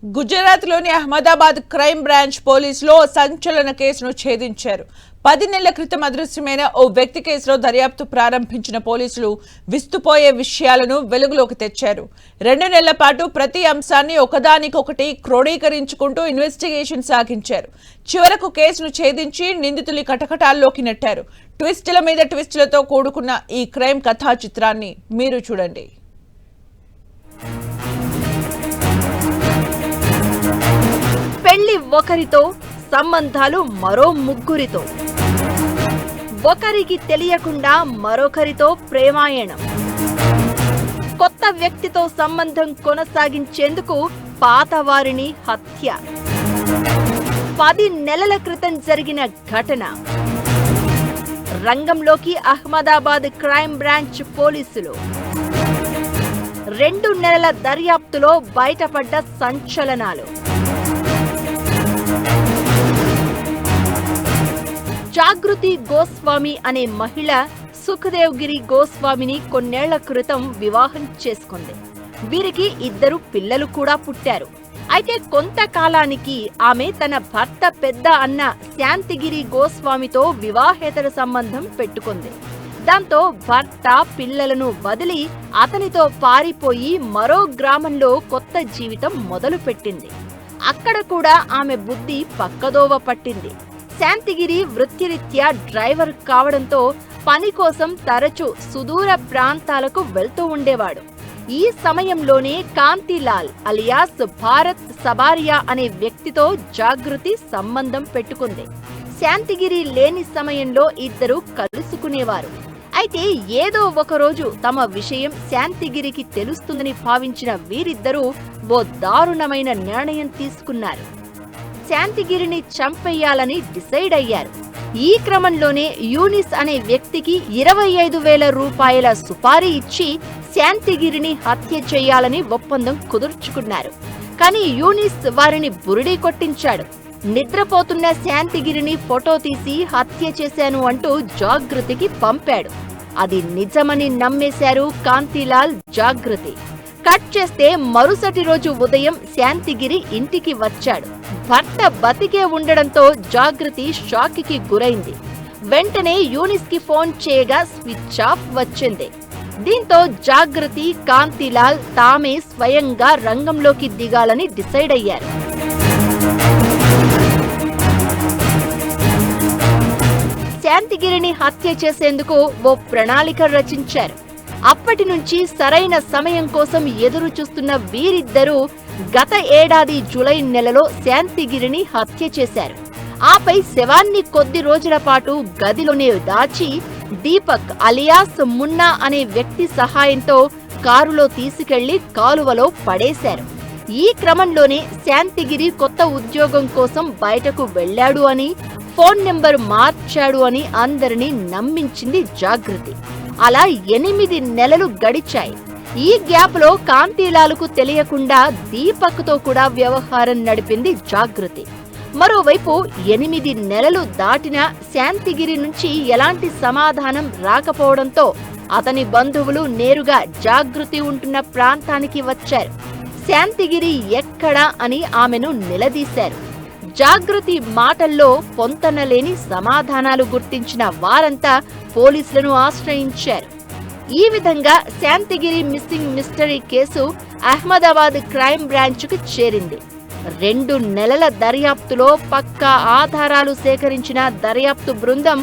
గుజరాత్లోని Ahmedabad crime branch పోలీసులు సంచలన కేసును ఛేదించారు. 10 నెలల క్రితం అదృశ్యమైన ఓ వ్యక్తి కేసులో దర్యాప్తు ప్రారంభించిన పోలీసులు విస్తుపోయే విషయాలను వెలుగులోకి తెచ్చారు. 2 నెలల పాటు ప్రతి అంశాన్ని ఒకదానికొకటి క్రోడీకరించుకుంటూ ఇన్వెస్టిగేషన్ సాగించారు. చివరకు కేసును ఛేదించి నిందితులు కటకటాల్లోకి నెట్టారు. ట్విస్టుల మీద ట్విస్టులతో కూడుకున్న ఈ క్రైమ్ కథా చిత్రాన్ని మీరు చూడండి. పెళ్లి ఒకరితో, సంబంధాలు మరో ముగ్గురితో, ఒకరికి తెలియకుండా మరొకరితో ప్రేమాయణం, కొత్త వ్యక్తితో సంబంధం కొనసాగించేందుకు పాతవారిని హత్య. 10 నెలల క్రితం జరిగిన ఘటన. రంగంలోకి అహ్మదాబాద్ క్రైమ్ బ్రాంచ్ పోలీసులు. 2 నెలల దర్యాప్తులో బయటపడ్డ సంచలనాలు. జాగృతి గోస్వామి అనే మహిళ సుఖదేవ్ గిరి గోస్వామిని కొన్నేళ్ల క్రితం వివాహం చేసుకుంది. వీరికి 2 పిల్లలు కూడా పుట్టారు. అయితే కొంతకాలానికి ఆమె తన భర్త పెద్ద అన్న శాంతిగిరి గోస్వామితో వివాహేతర సంబంధం పెట్టుకుంది. దాంతో భర్త పిల్లలను వదిలి అతనితో పారిపోయి మరో గ్రామంలో కొత్త జీవితం మొదలుపెట్టింది. అక్కడ కూడా ఆమె బుద్ధి పక్కదోవ పట్టింది. శాంతిగిరి వృత్తిరీత్యా డ్రైవర్ కావడంతో పని కోసం తరచూ సుదూర ప్రాంతాలకు వెళ్తూ ఉండేవాడు. ఈ సమయంలోనే కాంతిలాల్ అలియాస్ భారత్ సబారియా అనే వ్యక్తితో జాగృతి సంబంధం పెట్టుకుంది. శాంతిగిరి లేని సమయంలో 2 కలుసుకునేవారు. అయితే ఏదో ఒకరోజు తమ విషయం శాంతిగిరికి తెలుస్తుందని భావించిన వీరిద్దరూ ఓ దారుణమైన నిర్ణయం తీసుకున్నారు. శాంతిగిరిని చంపేయాలని డిసైడ్ అయ్యారు. ఈ క్రమంలోనే యూనిస్ అనే వ్యక్తికి 25,000 రూపాయల సుపారీ ఇచ్చి శాంతిగిరిని హత్య చేయాలని ఒప్పందం కుదుర్చుకున్నారు. కానీ యూనిస్ వారిని బురిడీ కొట్టించాడు. నిద్రపోతున్న శాంతిగిరిని ఫోటో తీసి హత్య చేశాను అంటూ జాగృతికి పంపాడు. అది నిజమని నమ్మేశారు కాంతిలాల్, జాగృతి. కట్ చేస్తే మరుసటి రోజు ఉదయం శాంతిగిరి ఇంటికి వచ్చాడు. భర్త బతికే ఉండడంతో జాగృతి షాక్కి గురైంది. వెంటనే యూనిస్ కి ఫోన్ చేయగా స్విచ్ ఆఫ్ వచ్చింది. దీంతో జాగృతి, కాంతిలాల్ తామే స్వయంగా రంగంలోకి దిగాలని డిసైడ్ అయ్యారు. శాంతిగిరిని హత్య చేసేందుకు ఓ ప్రణాళిక రచించారు. అప్పటి నుంచి సరైన సమయం కోసం ఎదురు చూస్తున్న వీరిద్దరూ గత ఏడాది జూలై నెలలో శాంతిగిరిని హత్య చేశారు. ఆపై శవాన్ని కొద్ది రోజుల పాటు గదిలోనే దాచి దీపక్ అలియాస్ మున్నా అనే వ్యక్తి సహాయంతో కారులో తీసుకెళ్లి కాలువలో పడేశారు. ఈ క్రమంలోనే శాంతిగిరి కొత్త ఉద్యోగం కోసం బయటకు వెళ్లాడు అని, ఫోన్ నెంబర్ మార్చాడు అని అందరినీ నమ్మించింది జాగృతి. అలా 8 నెలలు గడిచాయి. ఈ గ్యాప్ లో కాంతిలాల్కు తెలియకుండా దీపక్ తో కూడా వ్యవహారం నడిపింది జాగృతి. మరోవైపు 8 నెలలు దాటినా శాంతిగిరి నుంచి ఎలాంటి సమాధానం రాకపోవడంతో అతని బంధువులు నేరుగా జాగృతి ఉంటున్న ప్రాంతానికి వచ్చారు. శాంతిగిరి ఎక్కడా అని ఆమెను నిలదీశారు. జాగృతి మాటల్లో పొంతనలేని సమాధానాలు గుర్తించిన వారంతా పోలీసులను ఆశ్రయించారు. ఈ విధంగా Shantigiri missing mystery case Ahmedabad crime బ్రాంచ్కు చేరింది. 2 నెలల దర్యాప్తులో పక్కా ఆధారాలు సేకరించిన దర్యాప్తు బృందం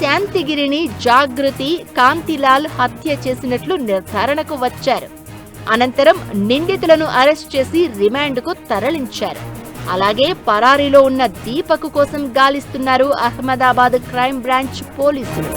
శాంతిగిరిని జాగృతి, కాంతిలాల్ హత్య చేసినట్లు నిర్ధారణకు వచ్చారు. అనంతరం నిందితులను అరెస్ట్ చేసి రిమాండ్కు తరలించారు. అలాగే పరారీలో ఉన్న దీపక్ కోసం గాలిస్తున్నారు అహ్మదాబాద్ క్రైమ్ బ్రాంచ్ పోలీసులు.